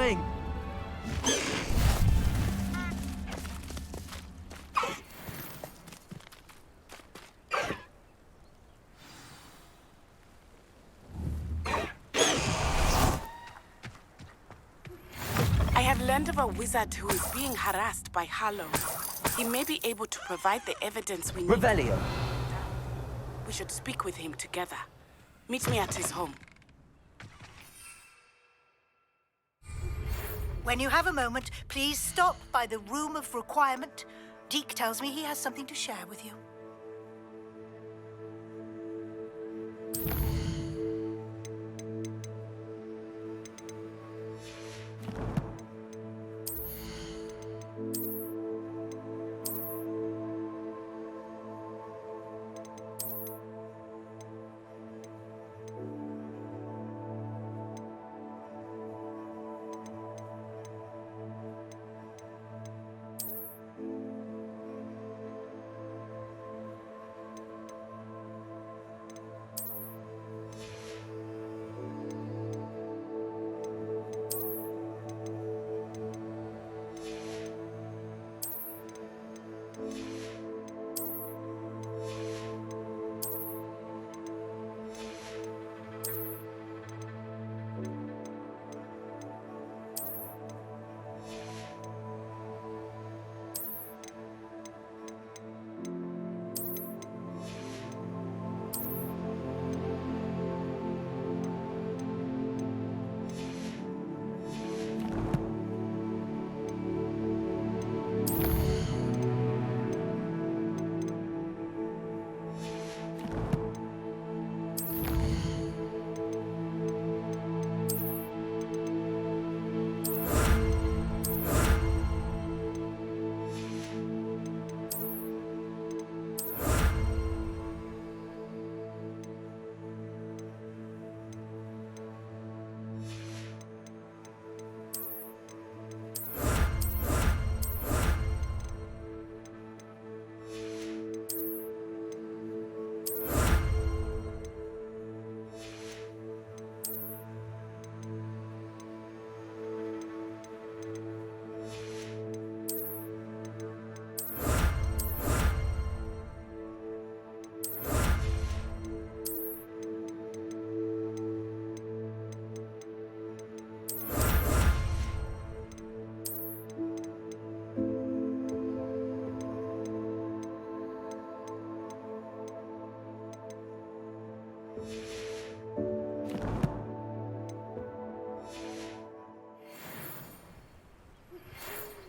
saying? I have learned of a wizard who is being harassed by Hallows. He may be able to provide the evidence we need. Revelio. We should speak with him together. Meet me at his home. When you have a moment, please stop by the Room of Requirement. Deke tells me he has something to share with you.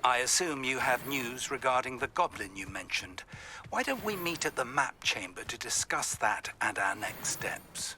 I assume you have news regarding the goblin you mentioned. Why don't we meet at the map chamber to discuss that and our next steps?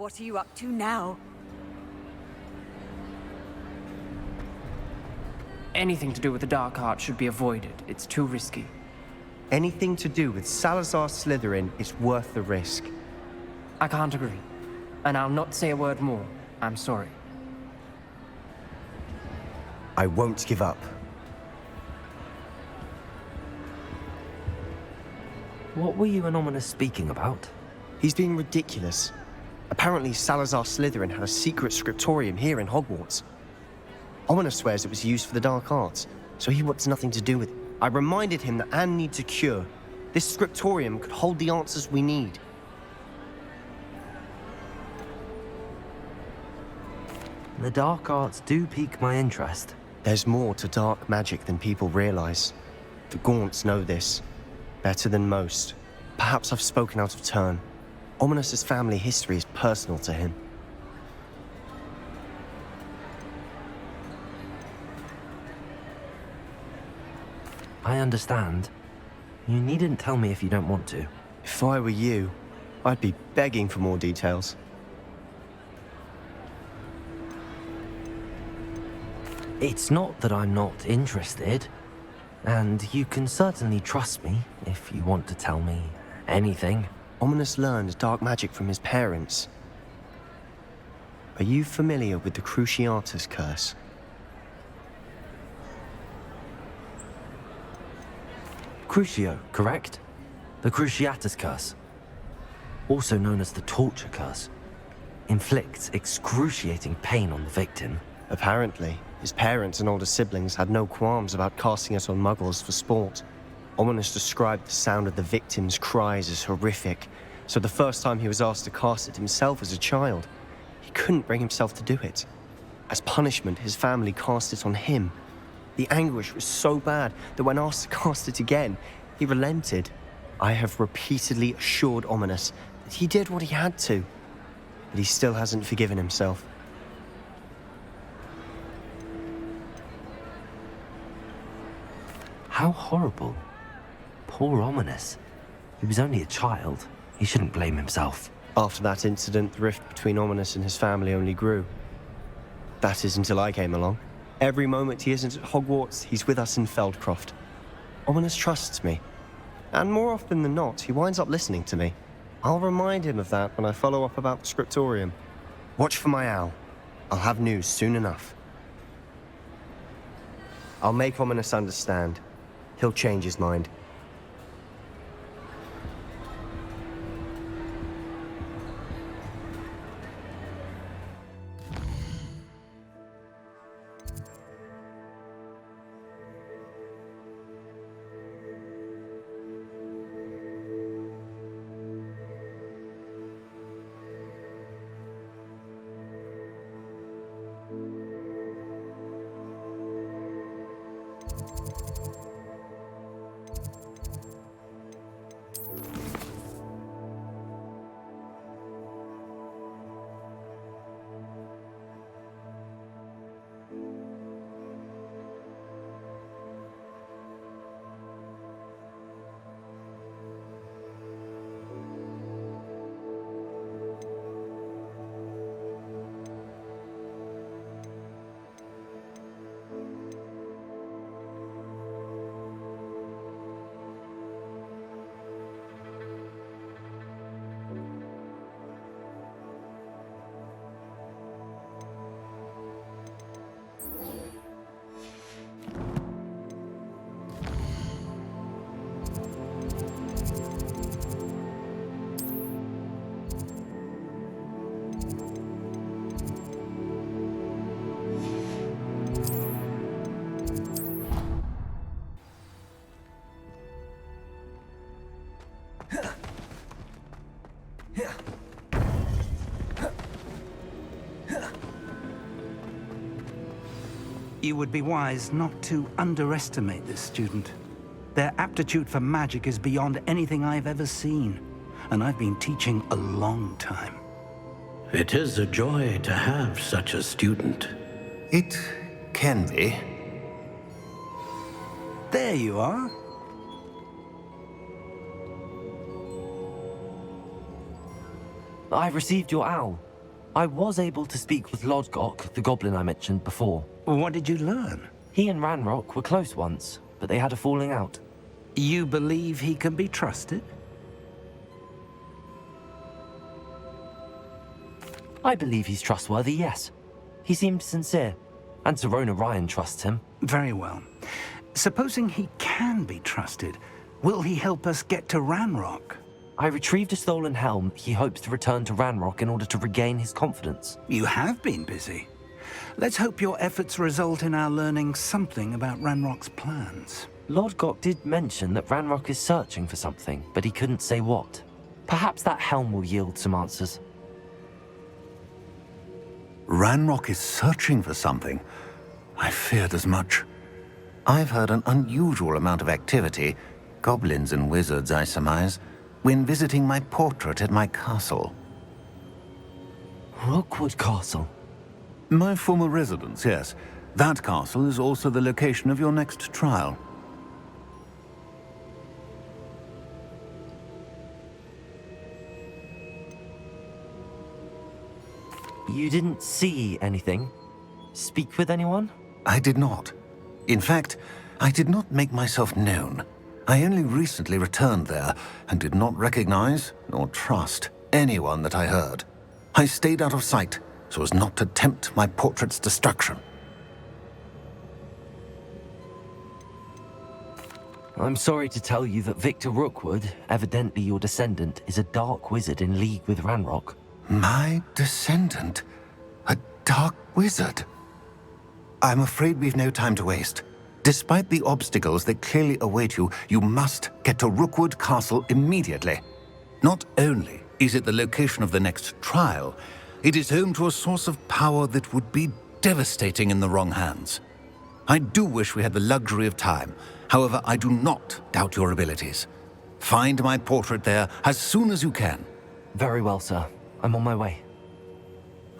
What are you up to now? Anything to do with the dark art should be avoided. It's too risky. Anything to do with Salazar Slytherin is worth the risk. I can't agree. And I'll not say a word more. I'm sorry. I won't give up. What were you and Ominous speaking about? He's being ridiculous. Apparently, Salazar Slytherin had a secret scriptorium here in Hogwarts. Ominous swears it was used for the dark arts, so he wants nothing to do with it. I reminded him that Anne needs a cure. This scriptorium could hold the answers we need. The dark arts do pique my interest. There's more to dark magic than people realize. The Gaunts know this better than most. Perhaps I've spoken out of turn. Ominous's family history is personal to him. I understand. You needn't tell me if you don't want to. If I were you, I'd be begging for more details. It's not that I'm not interested. And you can certainly trust me if you want to tell me anything. Ominous learned dark magic from his parents. Are you familiar with the Cruciatus curse? Crucio, correct? The Cruciatus curse. Also known as the torture curse. Inflicts excruciating pain on the victim. Apparently, his parents and older siblings had no qualms about casting it on muggles for sport. Ominous described the sound of the victim's cries as horrific, so the first time he was asked to cast it himself as a child, he couldn't bring himself to do it. As punishment, his family cast it on him. The anguish was so bad that when asked to cast it again, he relented. I have repeatedly assured Ominous that he did what he had to, but he still hasn't forgiven himself. How horrible. Poor Ominous. He was only a child. He shouldn't blame himself. After that incident, the rift between Ominous and his family only grew. That is until I came along. Every moment he isn't at Hogwarts, he's with us in Feldcroft. Ominous trusts me. And more often than not, he winds up listening to me. I'll remind him of that when I follow up about the scriptorium. Watch for my owl. I'll have news soon enough. I'll make Ominous understand. He'll change his mind. You would be wise not to underestimate this student. Their aptitude for magic is beyond anything I've ever seen, and I've been teaching a long time. It is a joy to have such a student. It can be. There you are. I've received your owl. I was able to speak with Lodgok, the goblin I mentioned before. What did you learn? He and Ranrock were close once, but they had a falling out. You believe he can be trusted? I believe he's trustworthy, yes. He seemed sincere, and Serona Ryan trusts him. Very well. Supposing he can be trusted, will he help us get to Ranrock? I retrieved a stolen helm he hopes to return to Ranrock in order to regain his confidence. You have been busy. Let's hope your efforts result in our learning something about Ranrock's plans. Lodgok did mention that Ranrock is searching for something, but he couldn't say what. Perhaps that helm will yield some answers. Ranrock is searching for something. I feared as much. I've heard an unusual amount of activity. Goblins and wizards, I surmise. when visiting my portrait at my castle. Rookwood Castle? My former residence, yes. That castle is also the location of your next trial. You didn't see anything? Speak with anyone? I did not. In fact, I did not make myself known. I only recently returned there and did not recognize nor trust anyone that I heard. I stayed out of sight so as not to tempt my portrait's destruction. I'm sorry to tell you that Victor Rookwood, evidently your descendant, is a dark wizard in league with Ranrock. My descendant? A dark wizard? I'm afraid we've no time to waste. Despite the obstacles that clearly await you, you must get to Rookwood Castle immediately. Not only is it the location of the next trial, it is home to a source of power that would be devastating in the wrong hands. I do wish we had the luxury of time. However, I do not doubt your abilities. Find my portrait there as soon as you can. Very well, sir. I'm on my way.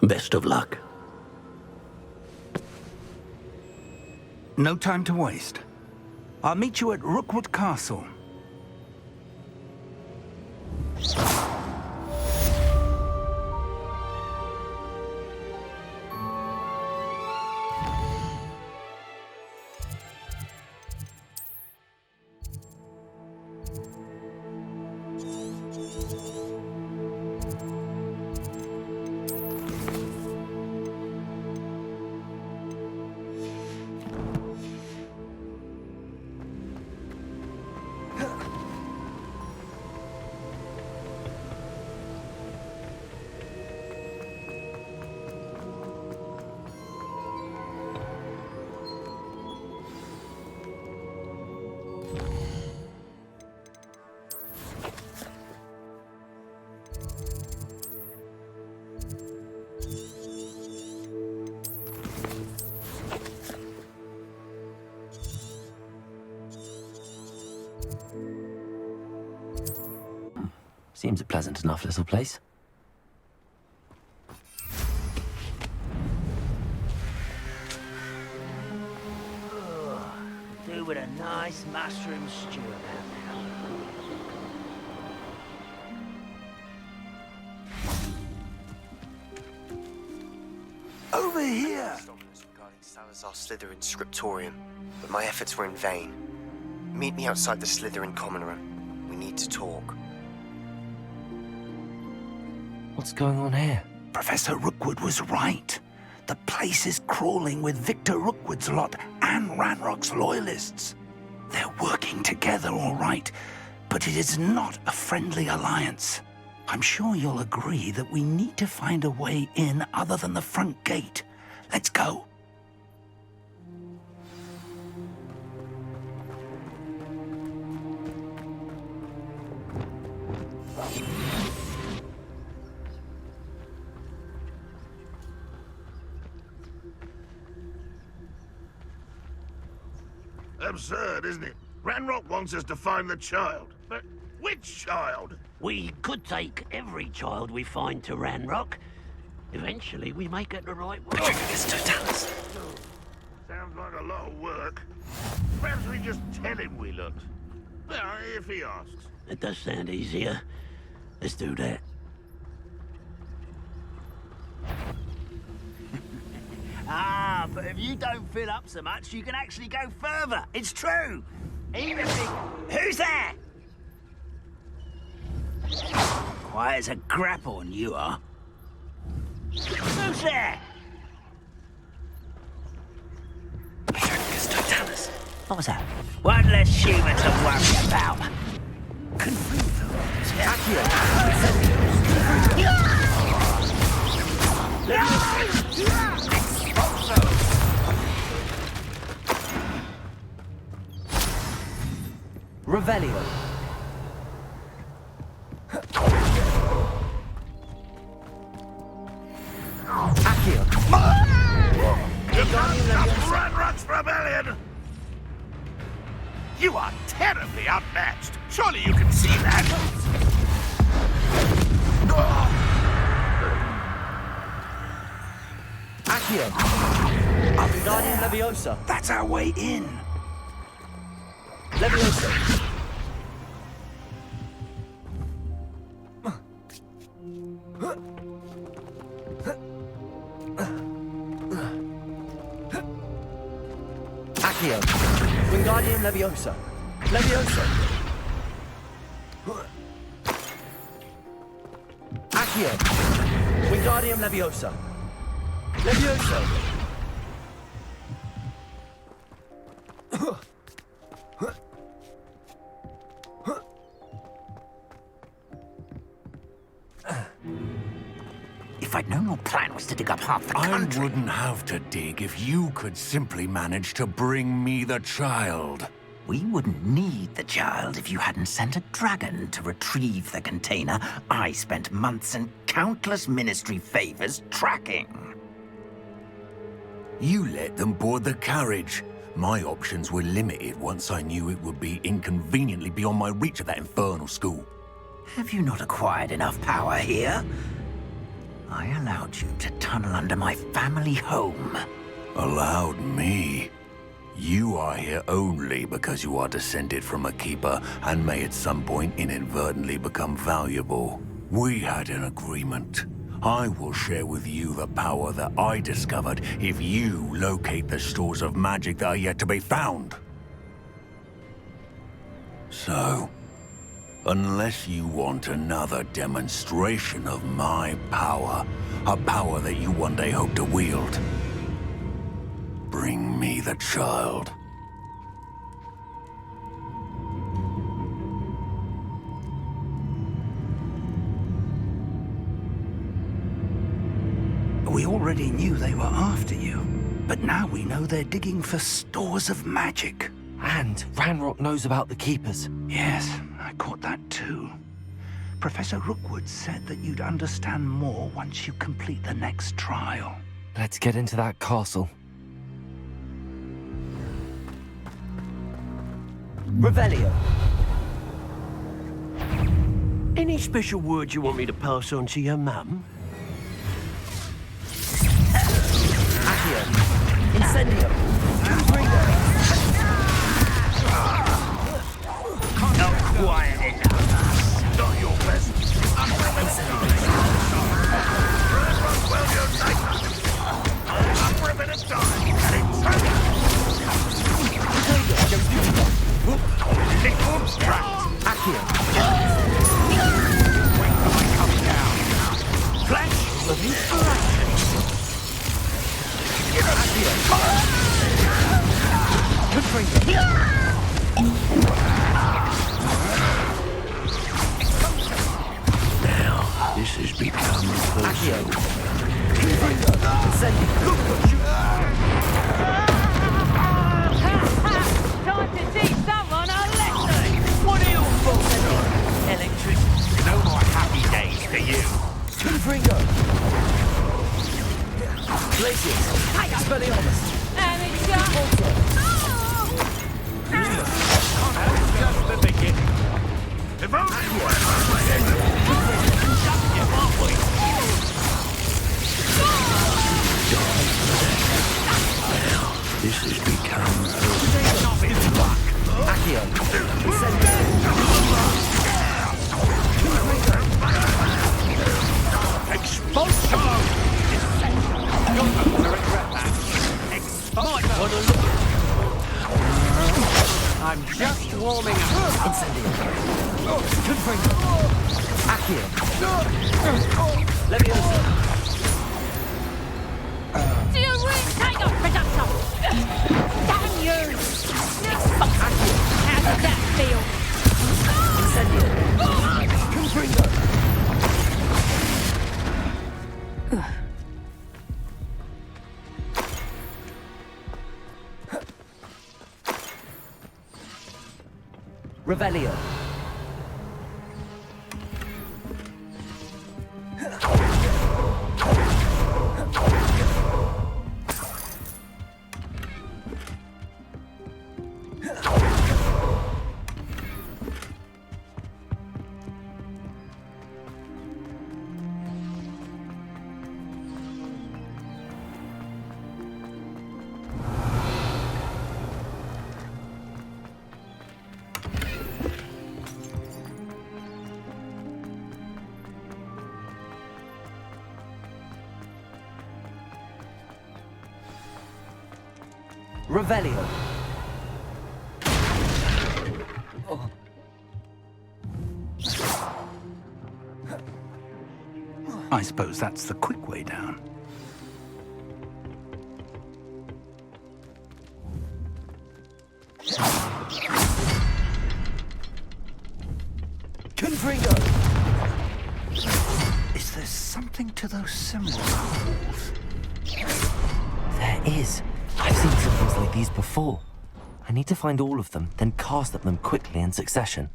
Best of luck. No time to waste. I'll meet you at Rookwood Castle. Seems a pleasant enough little place. Do with a nice mushroom stew about now. Over here! Regarding Salazar Slytherin scriptorium, but my efforts were in vain. Meet me outside the Slytherin common room. We need to talk. What's going on here? Professor Rookwood was right. The place is crawling with Victor Rookwood's lot and Ranrock's loyalists. They're working together, all right, but it is not a friendly alliance. I'm sure you'll agree that we need to find a way in other than the front gate. Let's go. Absurd, isn't it? Ranrock wants us to find the child. But which child? We could take every child we find to Ranrock. Eventually, we may get the right one. Sounds like a lot of work. Perhaps we just tell him we looked. Well, if he asks. It does sound easier. Let's do that. Ah, but if you don't fill up so much, you can actually go further. It's true. Even if Who's there? Quiet as a grapple, you are. Who's there? What was that? One less human to worry about. Revelio. Accio. You can't stop Ranrock's rebellion! You are terribly outmatched. Surely you can see that. Accio! Wingardium Leviosa! That's our way in. Leviosa! Accio! Wingardium Leviosa! Leviosa! Accio! Wingardium Leviosa! Leviosa! If I'd known your plan was to dig up half the country... I wouldn't have to dig if you could simply manage to bring me the child. We wouldn't need the child if you hadn't sent a dragon to retrieve the container I spent months and countless ministry favors tracking. You let them board the carriage. My options were limited once I knew it would be inconveniently beyond my reach at that infernal school. Have you not acquired enough power here? I allowed you to tunnel under my family home. Allowed me? You are here only because you are descended from a keeper and may at some point inadvertently become valuable. We had an agreement. I will share with you the power that I discovered if you locate the stores of magic that are yet to be found. So, unless you want another demonstration of my power, a power that you one day hope to wield, bring me the child. We already knew they were after you, but now we know they're digging for stores of magic. And Ranrock knows about the Keepers. Yes, I caught that too. Professor Rookward said that you'd understand more once you complete the next trial. Let's get into that castle. Revelio. Any special words you want me to pass on to your mum? Accio. Incendio. Confringo. Not quiet enough. Not your best. I'm ripping it down. Accio. Flash of inspiration. Now, this has become personal. Time to teach someone a lesson! What are you for? Electric. No more happy days for you. Confringo. Glacius. Expelliarmus. And it's just... Just the beginning. If only you were my head. This has become Accio. Expulsion! You're going to regret that. Expulsion! I'm just warming up. Incendio. Confringo. Accio. Leviosa. Do you really take a production? Damn you! Accio. How does that feel? Incendio. Confringo. Revelio. Revelio. I suppose that's the quick way down. Confringo! Is there something to those symbols on the walls? There is. I've seen symbols like these before. I need to find all of them, then cast at them quickly in succession.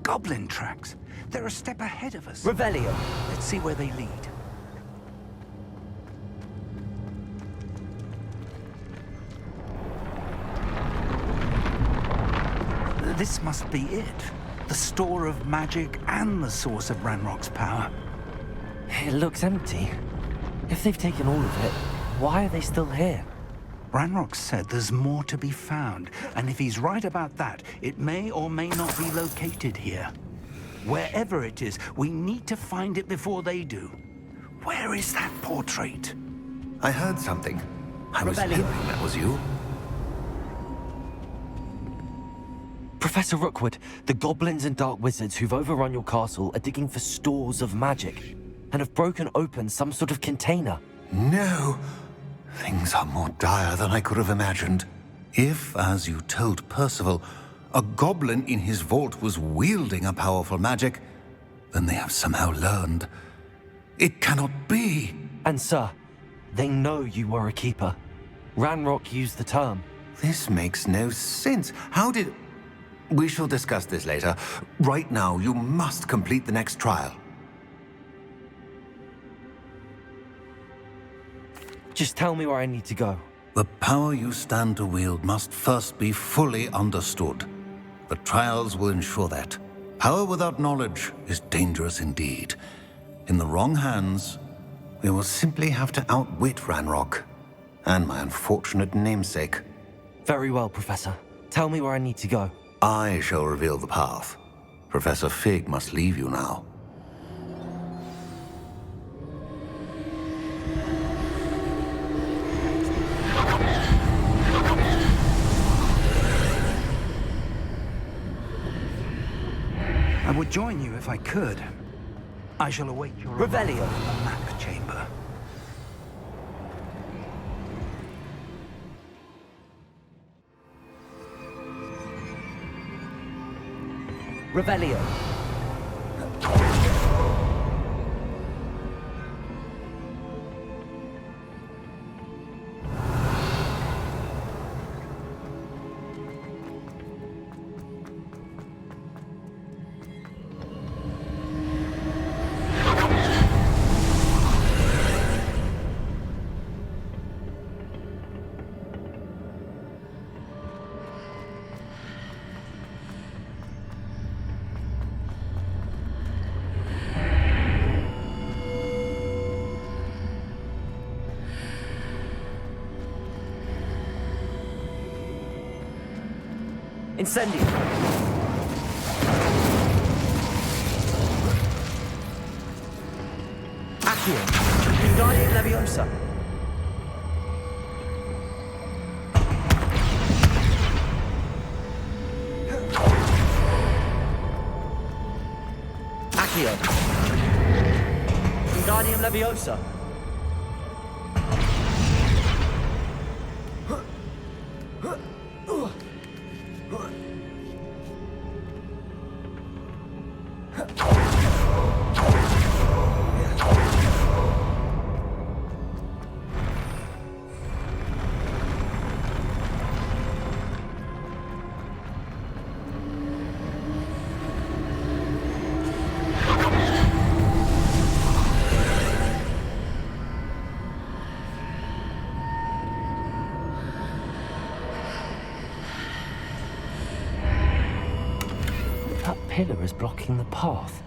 Goblin tracks. They're a step ahead of us. Revelio. Let's see where they lead. This must be it. The store of magic and the source of Ranrock's power. It looks empty. If they've taken all of it, why are they still here? Ranrock said there's more to be found, and if he's right about that, it may or may not be located here. Wherever it is, we need to find it before they do. Where is that portrait? I heard something. I was hoping that was you. Professor Rookwood, the goblins and dark wizards who've overrun your castle are digging for stores of magic and have broken open some sort of container. No. Things are more dire than I could have imagined. If, as you told Percival, a goblin in his vault was wielding a powerful magic, then they have somehow learned. It cannot be. And sir, they know you were a keeper. Ranrock used the term. This makes no sense. How did... We shall discuss this later. Right now, you must complete the next trial. Just tell me where I need to go. The power you stand to wield must first be fully understood. The trials will ensure that. Power without knowledge is dangerous indeed. In the wrong hands, we will simply have to outwit Ranrock and my unfortunate namesake. Very well, Professor. Tell me where I need to go. I shall reveal the path. Professor Fig must leave you now. I would join you if I could. I shall await your Revelio. arrival in the map chamber. Revelio. Incendio. Accio. Wingardium Leviosa. Accio. Wingardium Leviosa. That pillar is blocking the path.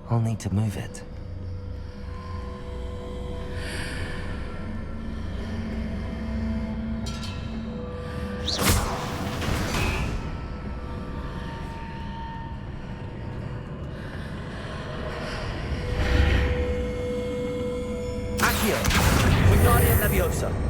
I'll need to move it. Accio! Wingardium Leviosa!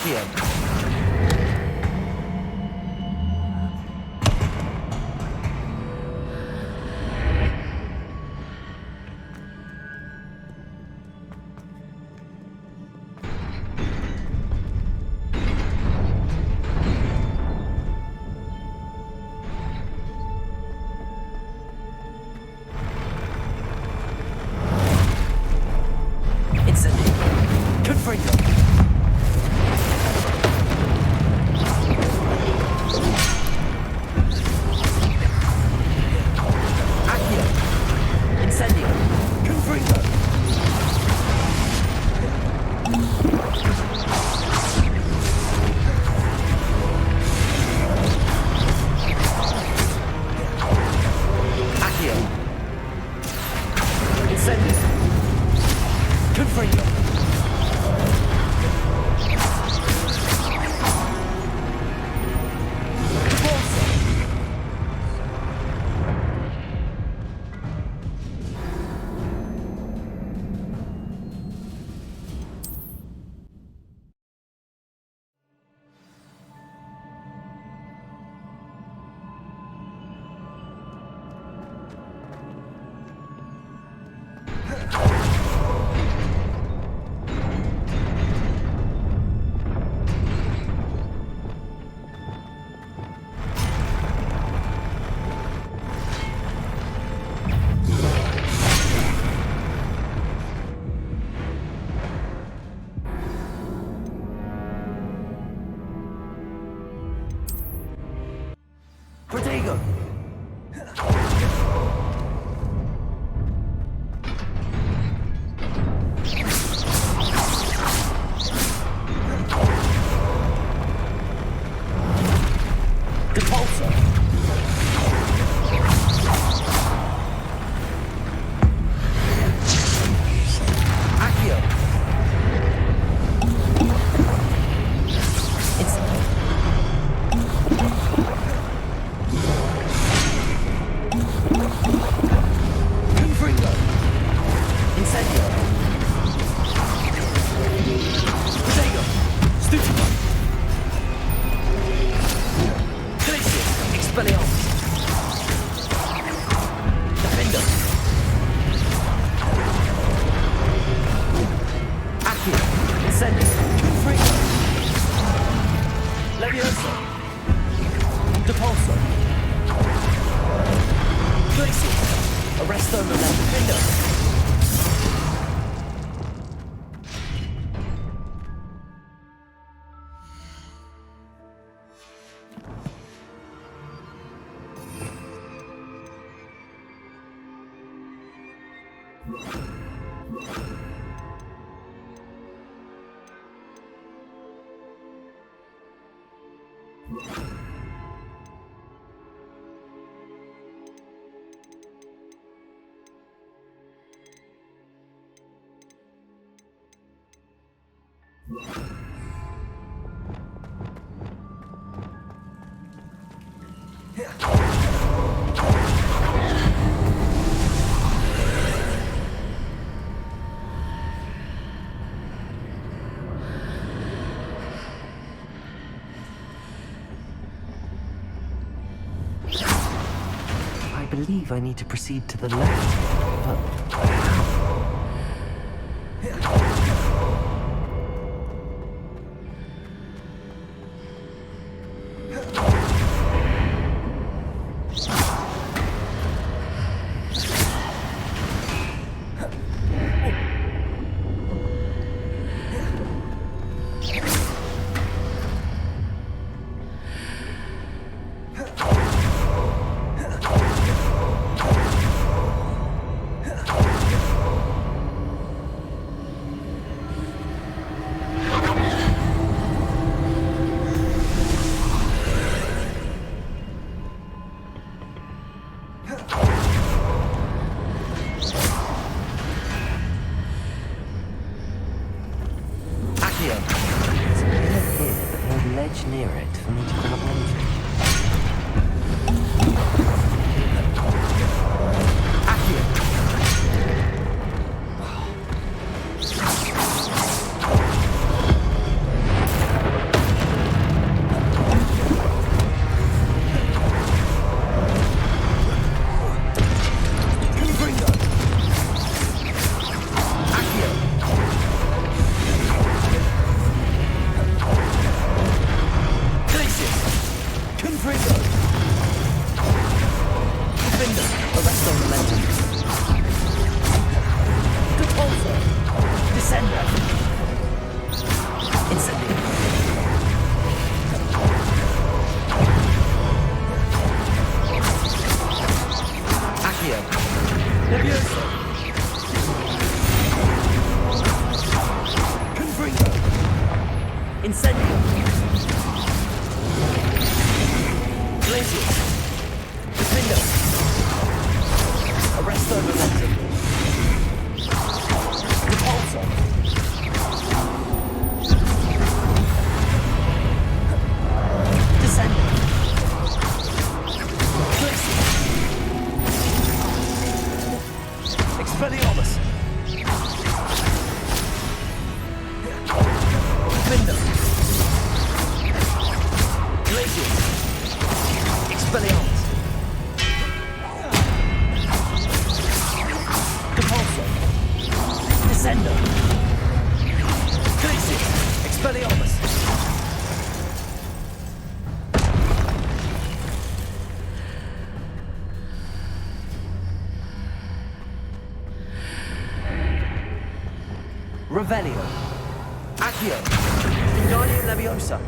Accio! Protego! Depulso! Accio! Confringo! Incendio! Protego! Stupido! Glacius! Expelliarmus! Defender! Accio! Incendio! Confringo! Leviosa! Depulso! Glacius! Arresto Momentum Defender! I believe I need to proceed to the left, but bridge near it for me to grab onto. Revelio. Accio. Wingardium Leviosa.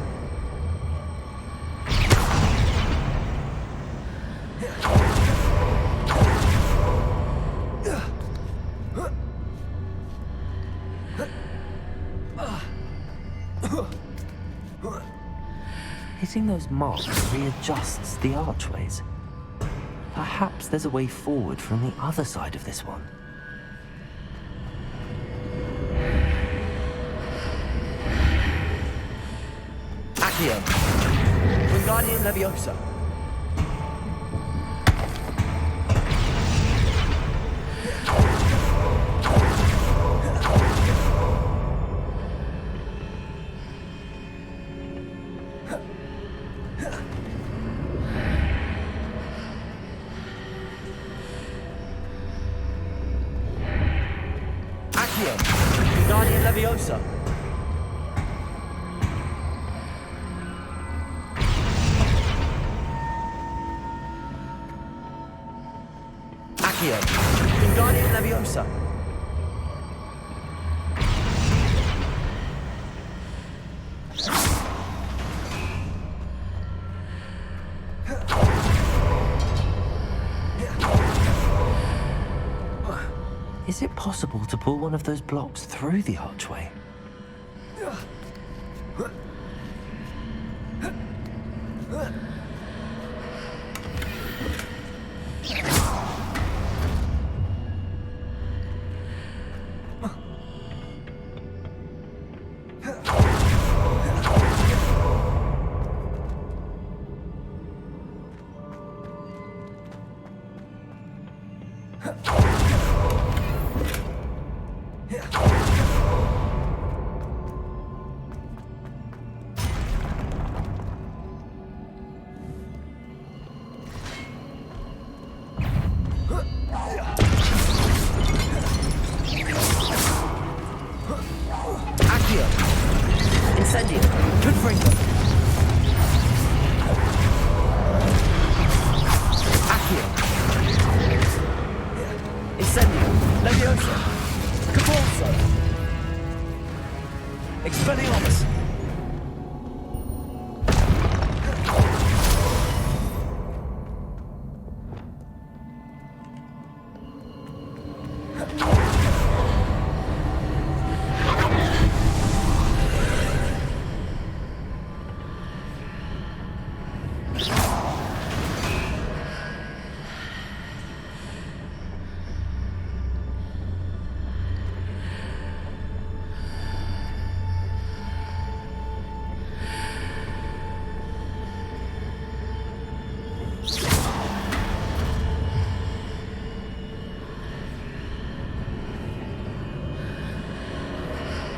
Hitting those marks readjusts the archways. Perhaps there's a way forward from the other side of this one. Accio. Wingardium Leviosa. Accio. Wingardium Leviosa. Accio. Wingardium Leviosa. Is it possible to pull one of those blocks through the archway?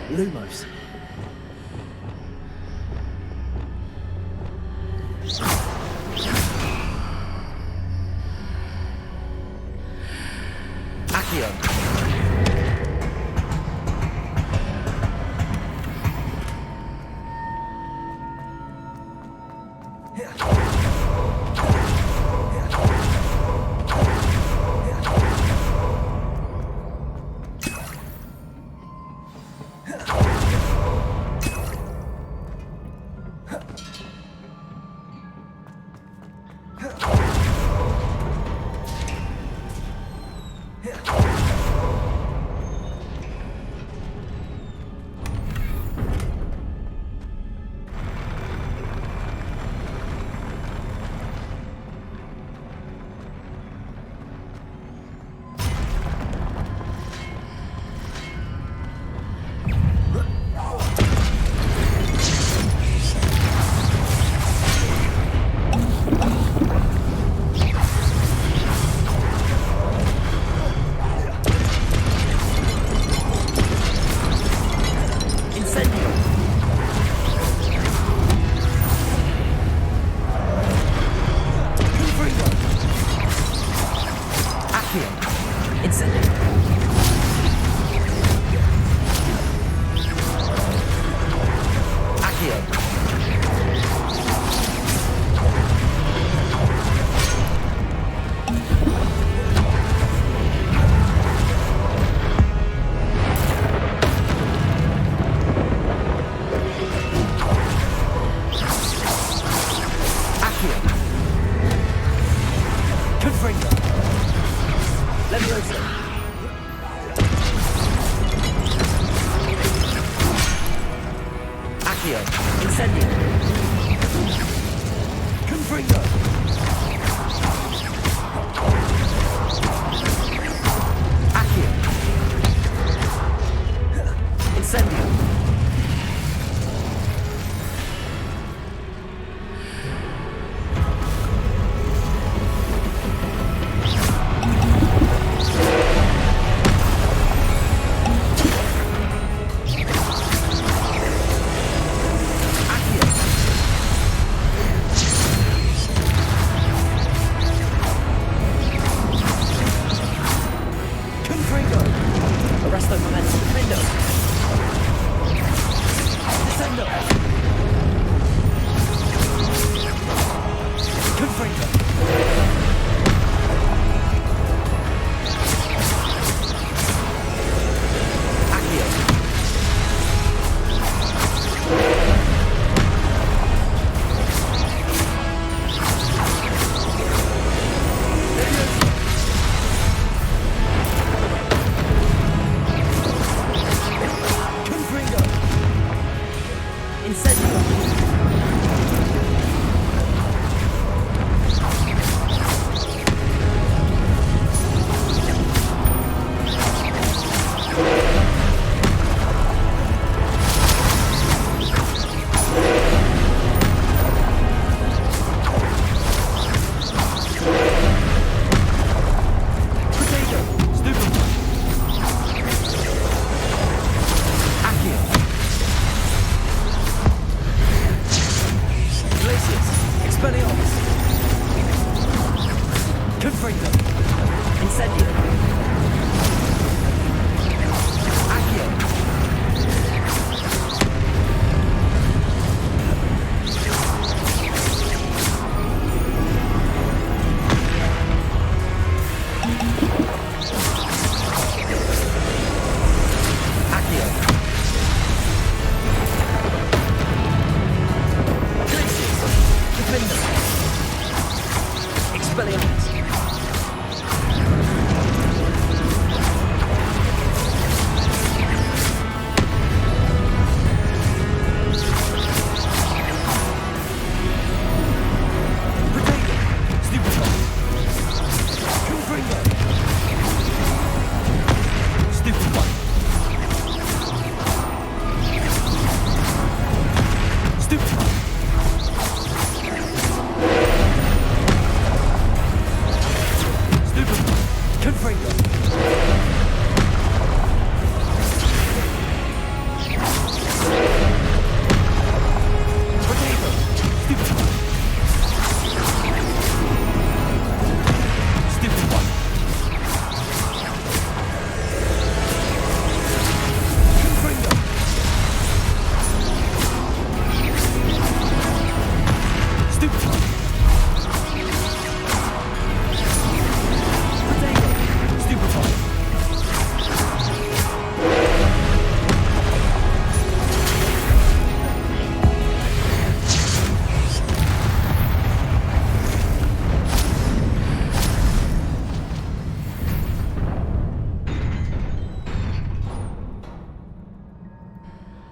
Lumos. Accio.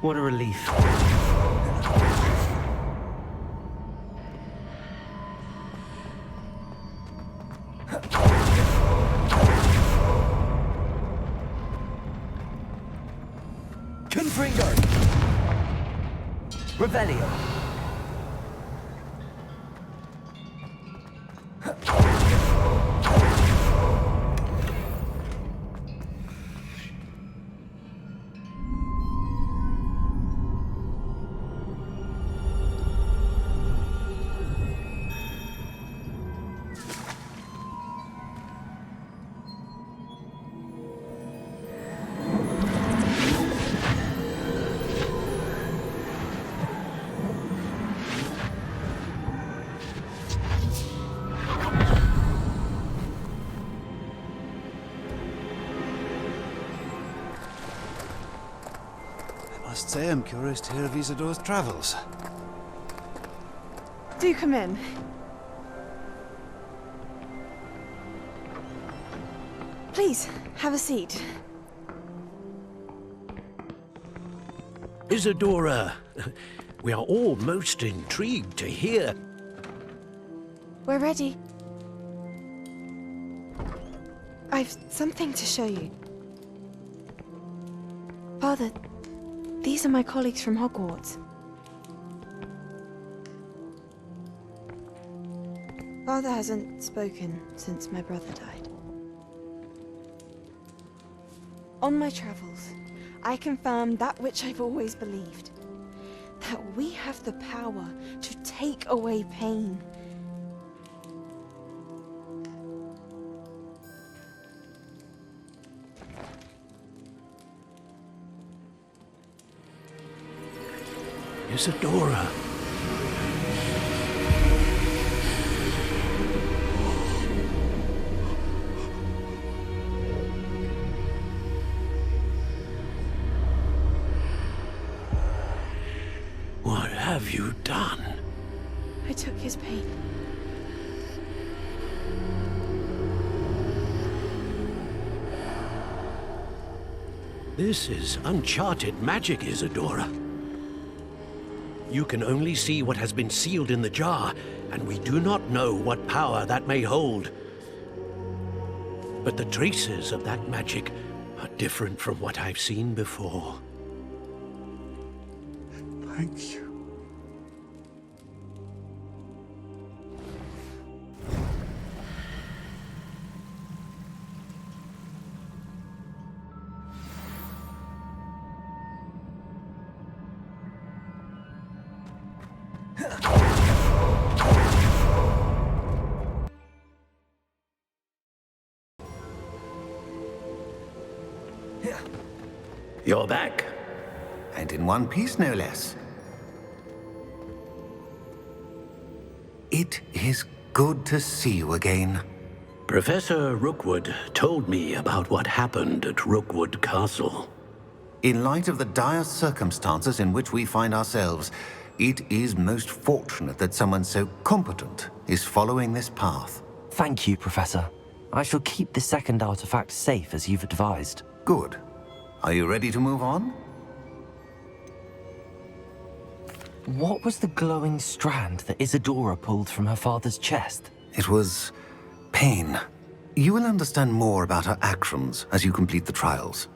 What a relief. Confringo! Revelio! I must say I'm curious to hear of Isidore's travels. Do come in. Please, have a seat. Isadora, we are all most intrigued to hear. We're ready. I've something to show you. Father, these are my colleagues from Hogwarts. Father hasn't spoken since my brother died. On my travels, I confirmed that which I've always believed. That we have the power to take away pain. Isadora. What have you done? I took his pain. This is uncharted magic, Isadora. You can only see what has been sealed in the jar, and we do not know what power that may hold. But the traces of that magic are different from what I've seen before. Thank you. You're back. And in one piece, no less. It is good to see you again. Professor Rookward told me about what happened at Rookward Castle. In light of the dire circumstances in which we find ourselves, it is most fortunate that someone so competent is following this path. Thank you, Professor. I shall keep the second artifact safe as you've advised. Good. Are you ready to move on? What was the glowing strand that Isadora pulled from her father's chest? It was pain. You will understand more about her actions as you complete the trials.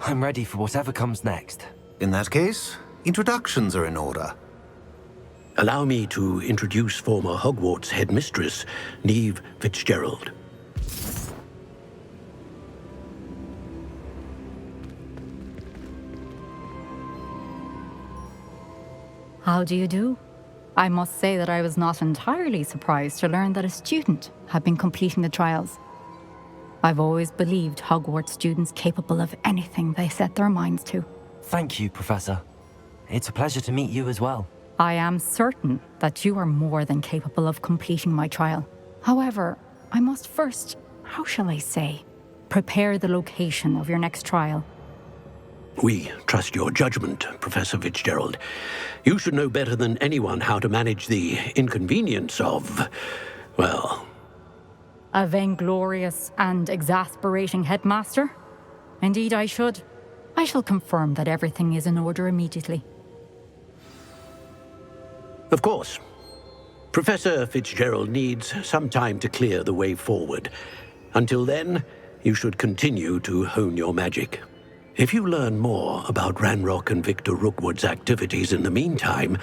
I'm ready for whatever comes next. In that case, introductions are in order. Allow me to introduce former Hogwarts headmistress, Neve Fitzgerald. How do you do? I must say that I was not entirely surprised to learn that a student had been completing the trials. I've always believed Hogwarts students capable of anything they set their minds to. Thank you, Professor. It's a pleasure to meet you as well. I am certain that you are more than capable of completing my trial. However, I must first, how shall I say, prepare the location of your next trial. We trust your judgment, Professor Fitzgerald. You should know better than anyone how to manage the inconvenience of, well... A vainglorious and exasperating headmaster? Indeed, I should. I shall confirm that everything is in order immediately. Of course. Professor Fitzgerald needs some time to clear the way forward. Until then, you should continue to hone your magic. If you learn more about Ranrock and Victor Rookwood's activities in the meantime,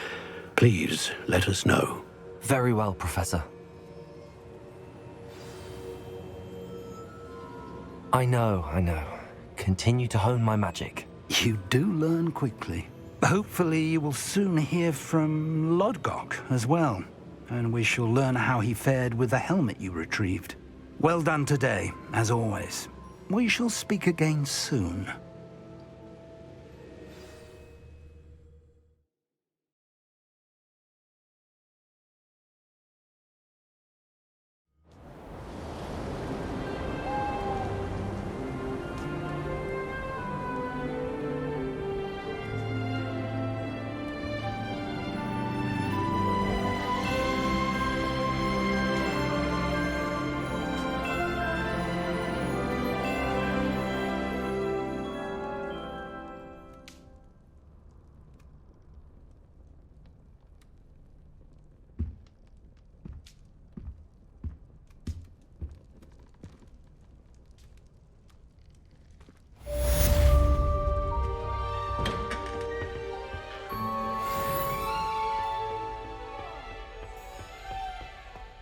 please let us know. Very well, Professor. I know. Continue to hone my magic. You do learn quickly. Hopefully you will soon hear from Lodgok as well, and we shall learn how he fared with the helmet you retrieved. Well done today, as always. We shall speak again soon.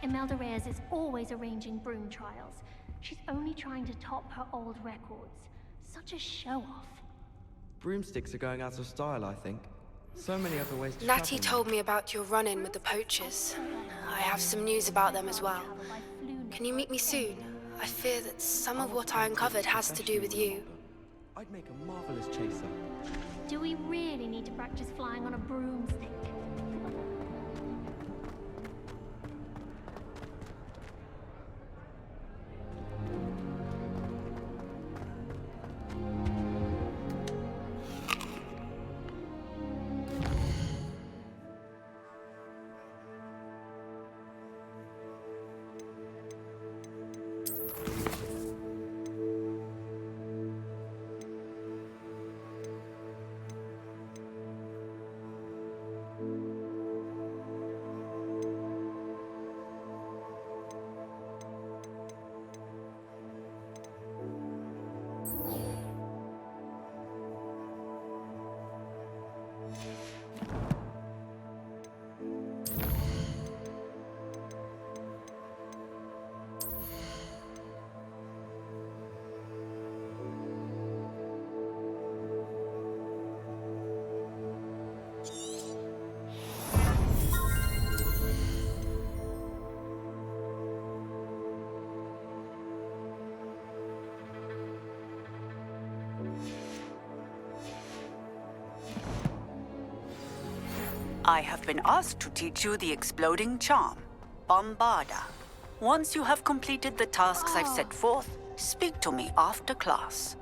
Imelda Reyes is always arranging broom trials. She's only trying to top her old records. Such a show-off. Broomsticks are going out of style, I think. So many other ways to Natty travel. told me about your run-in with the poachers. I have some news about them as well. Can you meet me soon? I fear that some of what I uncovered has to do with you. I'd make a marvelous chaser. Do we really need to practice flying on a broomstick? I have been asked to teach you the exploding charm, Bombarda. Once you have completed the tasks I've set forth, speak to me after class.